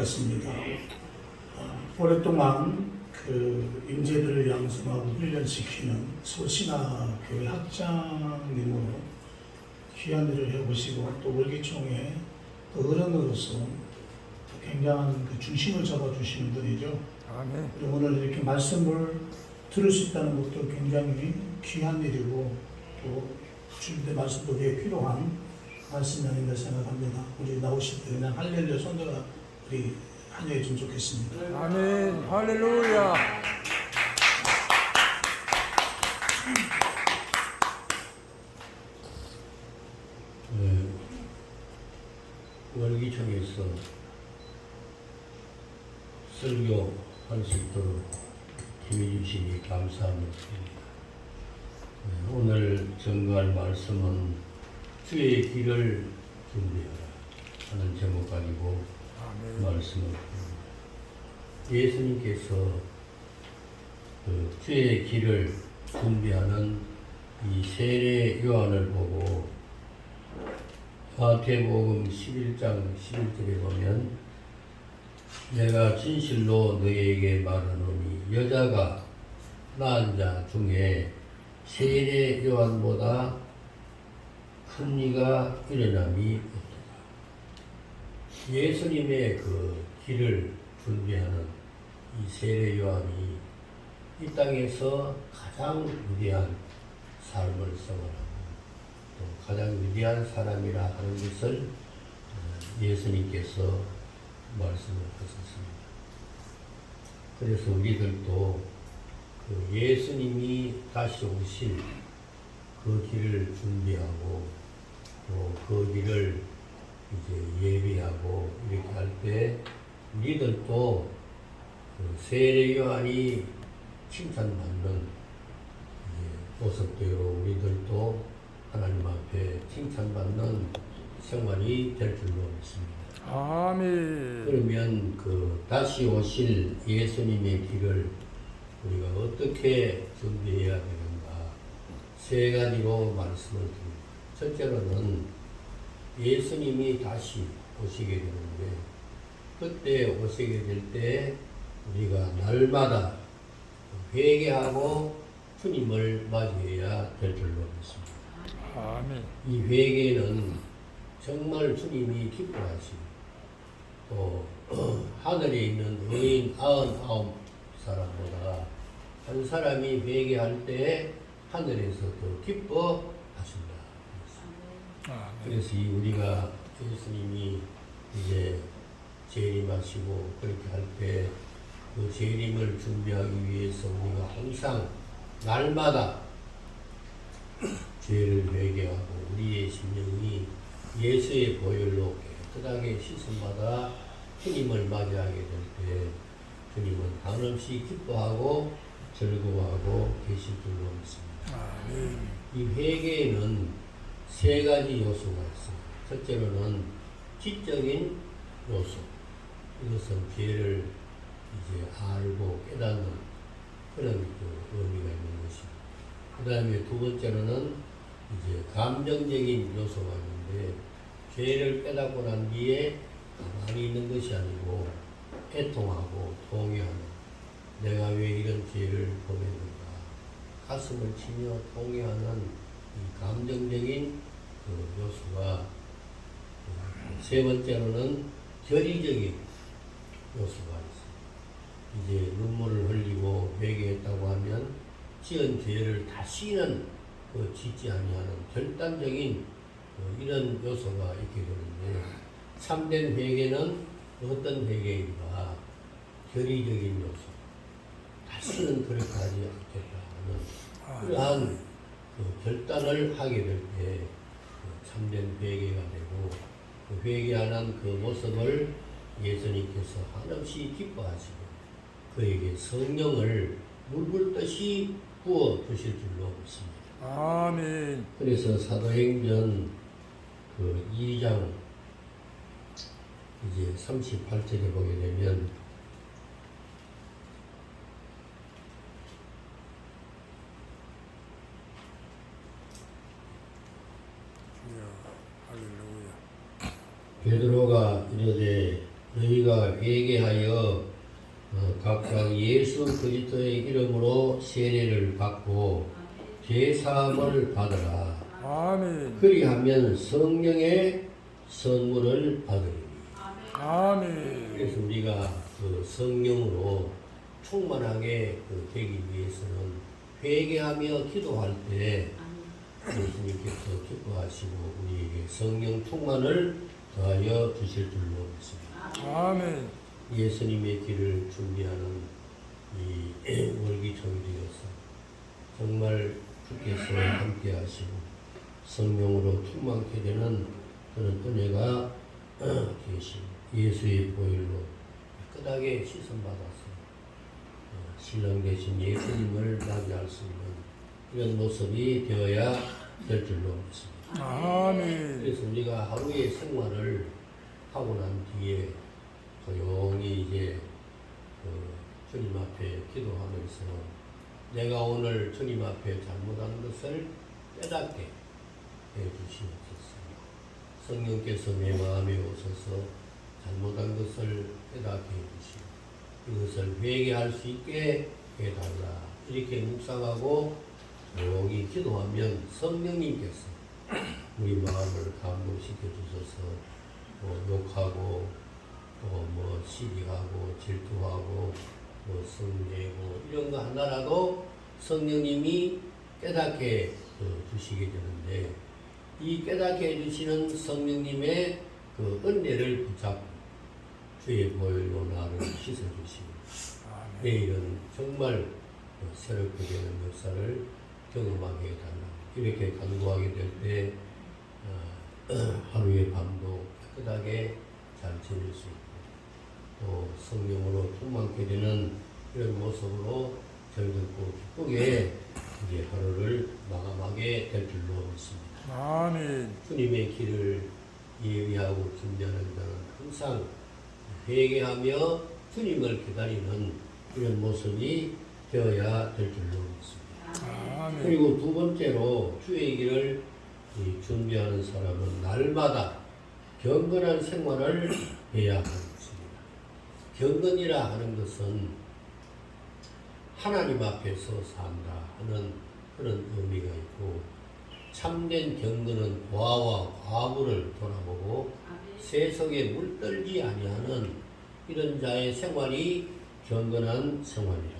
같습니다. 오랫동안 그 인재들을 양성하고 훈련시키는 서신화교회 학장님으로 귀한 일을 해보시고 또 월기총회 어른으로서 굉장한 그 중심을 잡아주시는 분이죠. 아멘. 그리고 오늘 이렇게 말씀을 들을 수 있다는 것도 굉장히 귀한 일이고 또 주님의 말씀도 우리에 필요한 말씀이 아닌가 생각합니다. 우리 나오실 때 그냥 할렐루야 손들어 우리 환영해 주면 좋겠습니다. 아멘. 할렐루야. 월기청에서 설교할 수 있도록 기회 주시니 감사합니다. 오늘 전가할 말씀은 주의 길을 준비하라 하는 제목 가지고 말씀을 드립니다. 예수님께서 그 주의 길을 준비하는 이 세례 요한을 보고 마태복음 11장 11절에 보면 내가 진실로 너희에게 말하노니 여자가 낳은 자 중에 세례 요한보다 큰 이가 일어남이 없도다. 예수님의 그 길을 준비하는 이 세례 요한이 이 땅에서 가장 위대한 삶을 생활하고 또 가장 위대한 사람이라 하는 것을 예수님께서 말씀을 하셨습니다. 그래서 우리들도 그 예수님이 다시 오실 그 길을 준비하고 또 그 길을 이제 예비하고 이렇게 할 때 우리들도 그 세례 요한이 칭찬받는 모습대로 우리들도 하나님 앞에 칭찬받는 생활이 될 줄로 믿습니다. 아멘. 그러면 그 다시 오실 예수님의 길을 우리가 어떻게 준비해야 되는가 세 가지로 말씀을 드립니다. 첫째로는 예수님이 다시 오시게 되는데 그때 오시게 될 때 우리가 날마다 회개하고 주님을 맞이해야 될 줄로 믿습니다. 아멘. 이 회개는 정말 주님이 기뻐하시고 또 하늘에 있는 의인 99사람보다 한 사람이 회개할 때 하늘에서 더 기뻐하신다. 그래서 우리가 예수님이 이제 재림하시고 그렇게 할 때 그 재림을 준비하기 위해서 우리가 항상 날마다 죄를 회개하고 우리의 심령이 예수의 보혈로 깨끗하게 씻음받아 주님을 맞이하게 될 때 주님은 한없이 기뻐하고 즐거워하고 계실 줄로 믿습니다. 이 회개에는 세 가지 요소가 있습니다. 첫째로는 지적인 요소. 이것은 죄를 이제 알고 깨닫는 그런 그 의미가 있는 것입니다. 그 다음에 두 번째로는 이제 감정적인 요소가 있는데 죄를 깨닫고 난 뒤에 가만히 있는 것이 아니고 애통하고 통회하는 내가 왜 이런 죄를 범했는가 가슴을 치며 통회하는 이 감정적인 그 요소가 세 번째로는 결의적인 요소가 있습니다. 이제 눈물을 흘리고 회개했다고 하면 지은 죄를 다시는 짓지 아니하는 결단적인 이런 요소가 있게 되는데 참된 회개는 어떤 회개인가 결의적인 요소 다시는 그렇게 하지 않겠다 하는 그러한 결단을 하게 될 때 참된 회개가 되고 그 회개하는 그 모습을 예수님께서 한없이 기뻐하시고 그에게 성령을 물붓듯이 부어 주실 줄로 믿습니다. 아멘. 그래서 사도행전 그 2장 이제 38절에 보게 되면 할렐루야. 베드로가 이르되 너희가 회개하여 각각 예수 그리스도의 이름으로 세례를 받고 죄 사함을 받으라. 아멘. 그리하면 성령의 선물을 받으리니. 아멘. 그래서 우리가 그 성령으로 충만하게 되기 위해서는 회개하며 기도할 때 예수님께서 기뻐하시고 우리에게 성령 충만을 더하여 주실 줄로 믿습니다. 아멘. 예수님의 길을 준비하는 이 월기청이 되어서 정말 주께서 함께 하시고 성령으로 충만케 되는 그런 은혜가 계시고 예수의 보혈로 깨끗하게 씻음받아서 신랑 되신 예수님을 맞이할 수 있는 이런 모습이 되어야 될 줄로 믿습니다. 아멘. 그래서 우리가 하루의 생활을 하고 난 뒤에 조용히 이제 주님 앞에 기도하면서 내가 오늘 주님 앞에 잘못한 것을 깨닫게 해 주시옵소서. 성령께서 내 마음에 오셔서 잘못한 것을 깨닫게 해 주시고 이것을 회개할 수 있게 해달라. 이렇게 묵상하고 조용히 기도하면 성령님께서 우리 마음을 감동시켜 주셔서 욕하고 또 시기하고 질투하고 성내고 이런 거 하나라도 성령님이 깨닫게 주시게 되는데 이 깨닫게 해주시는 성령님의 그 은혜를 붙잡고 주의 보혈로 나를 씻어주시고 내일은 정말 새롭게 되는 역사를 경험하게 해달라. 이렇게 간구하게 될 때 하루의 밤도 깨끗하게 잘 지낼 수 있고 또 성령으로 충만케 되는 이런 모습으로 즐겁고 기쁘게 이제 하루를 마감하게 될 줄로 믿습니다. 아멘. 주님의 길을 예비하고 준비하는 자는 항상 회개하며 주님을 기다리는 이런 모습이 되어야 될 줄로 믿습니다. 아멘. 그리고 두 번째로 주의 길을 준비하는 사람은 날마다 경건한 생활을 해야 하는 것입니다. 경건이라 하는 것은 하나님 앞에서 산다 하는 그런 의미가 있고 참된 경건은 고아와 과부를 돌아보고 세속에 물들지 아니하는 이런 자의 생활이 경건한 생활이라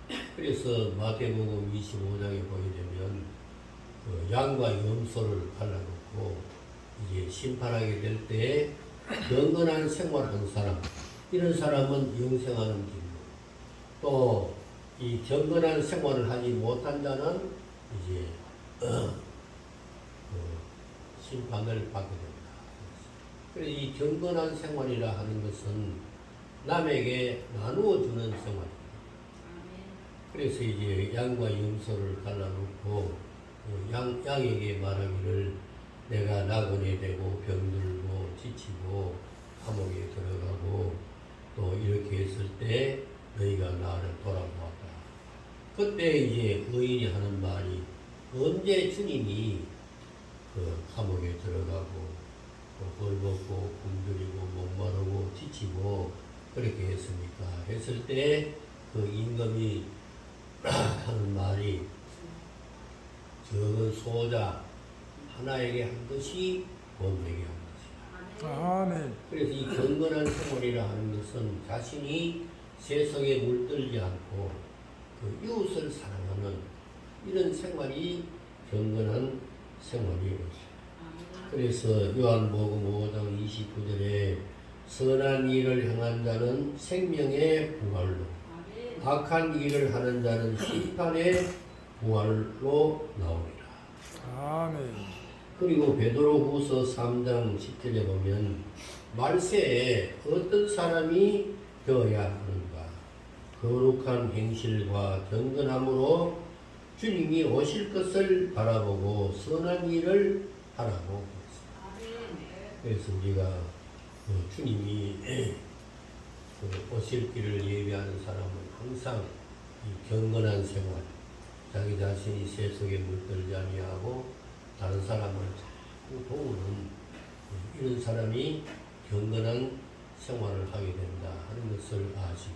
그랬습니다. 그래서 마태복음 25장에 보게 되면 양과 염소를 갈라놓고 이제 심판하게 될 때에 경건한 생활하는 사람, 이런 사람은 영생하는 길로, 또 이 경건한 생활을 하지 못한 자는 이제 심판을 받게 됩니다. 그래서 이 경건한 생활이라 하는 것은 남에게 나누어 주는 생활입니다. 그래서 이제 양과 염소를 갈라놓고 양에게 말하기를 내가 나그네 되고 병들고 지치고 감옥에 들어가고 또 이렇게 했을 때 너희가 나를 돌아보았다. 그때 이제 의인이 하는 말이 언제 주님이 그 감옥에 들어가고 또 벌벗고 굶주리고 목마르고 지치고 그렇게 했습니까? 했을 때 그 임금이 하는 말이 적은 소자 하나에게 한 것이 본에게 한 것이다. 아멘. 그래서 이 경건한 생활이라 하는 것은 자신이 세속에 물들지 않고 그 이웃을 사랑하는 이런 생활이 경건한 생활이었어요. 그래서 요한복음 5장 29절에 선한 일을 행한 자는 생명의 부활로 악한 일을 하는 자는 심판의 부활로 나오리라. 아멘. 그리고 베드로후서 3장 10절에 보면 말세에 어떤 사람이 되어야 하는가? 거룩한 행실과 경건함으로 주님이 오실 것을 바라보고 선한 일을 하라고 했습니다. 그래서 우리가 주님이 오실 길을 예비하는 사람은 항상 이 경건한 생활, 자기 자신이 세속에 물들지 아니하고 다른 사람을 자꾸 도우는 이런 사람이 경건한 생활을 하게 된다 하는 것을 아시고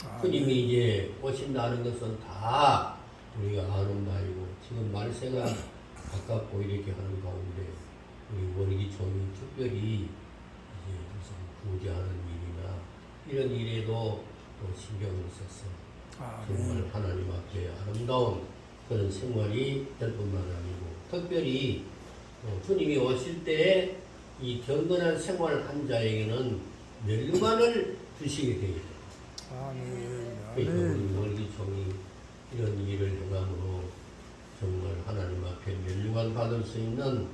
아멘. 주님이 이제 오신다는 것은 다 우리가 아는 바이고 지금 말세가 가깝고 이렇게 하는 가운데 우리 원기총이 특별히 이제 무슨 구제하는 일이나 이런 일에도 또 신경을 써서 정말 아멘. 하나님 앞에 아름다운 그런 생활이 될 뿐만 아니고 특별히 주님이 오실 때에 이 경건한 생활을 한 자에게는 멸류관을 주시게 되겠다. 아멘. 그러니까 아멘. 우리 원기총이 이런 일을 행함으로 정말 하나님 앞에 멸류관 받을 수 있는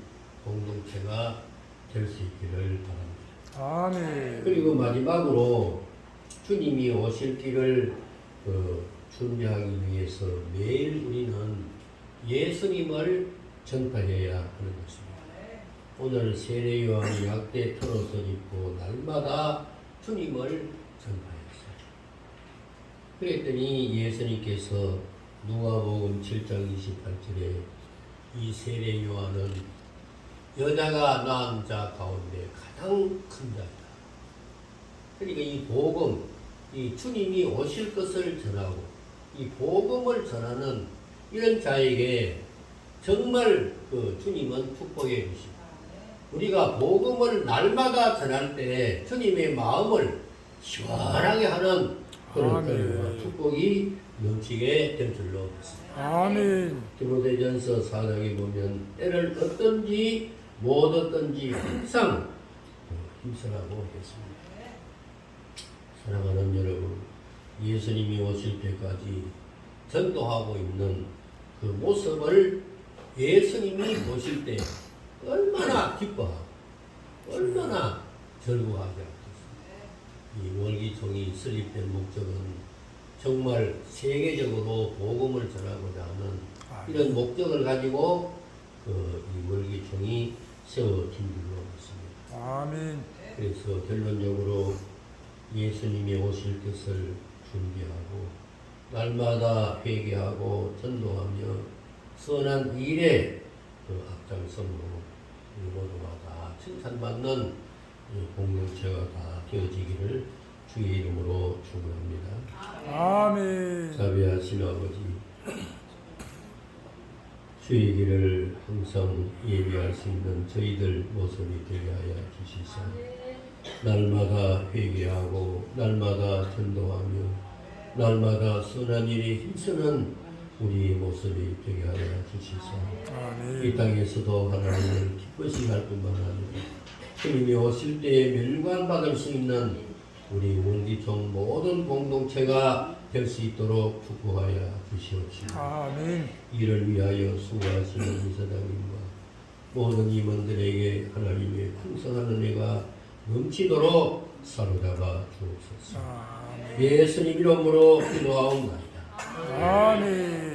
공동체가 될 수 있기를 바랍니다. 아멘. 그리고 마지막으로 주님이 오실 길을 준비하기 위해서 매일 우리는 예수님을 전파해야 하는 것입니다. 오늘 세례 요한이 약대 털옷을 입고 날마다 주님을 전파했어요. 그랬더니 예수님께서 누가복음 7장 28절에 이 세례 요한은 여자가 낳은 자 가운데 가장 큰 자다. 그러니까 이 복음, 이 주님이 오실 것을 전하고 이 복음을 전하는 이런 자에게 정말 그 주님은 축복해 주시고 우리가 복음을 날마다 전할 때 주님의 마음을 시원하게 하는 그런 아멘. 은혜와 축복이 넘치게 될 줄로 믿습니다. 아멘. 디모데전서 4장에 보면 때를 얻든지 못 얻든지 항상 힘쓰라고 했습니다. 사랑하는 여러분, 예수님이 오실 때까지 전도하고 있는 그 모습을 예수님이 오실 때 얼마나 기뻐하고 얼마나 즐거워하지 않겠습니까? 이 월기총이 설립된 목적은 정말 세계적으로 복음을 전하고자 하는 이런 목적을 가지고 이 월기총이 세워진 줄로 믿습니다. 아멘. 그래서 결론적으로 예수님이 오실 것을 준비하고 날마다 회개하고 전도하며 선한 일에 앞장섬으로 우리 모두가 다 칭찬받는 공동체가 다 되어지기를 주의 이름으로 축원합니다. 아멘. 자비하신 아버지, 주의 길을 항상 예비할 수 있는 저희들 모습이 되게 하여 주시사 날마다 회개하고 날마다 전도하며 날마다 선한 일에 힘쓰는 우리 모습이 되게 하여 주시사 이 아멘. 땅에서도 하나님을 기쁘시게 할 뿐만 아니라 주님이 오실 때에 멸관 받을 수 있는 우리 원기총 모든 공동체가 될 수 있도록 축복하여 주시옵시고 아멘. 이를 위하여 수고하시는 이사장님과 모든 임원들에게 하나님의 풍성한 은혜가 넘치도록 사로잡아 주옵소서. 아멘. 예수님 이름으로 기도하옵나이다. 아멘.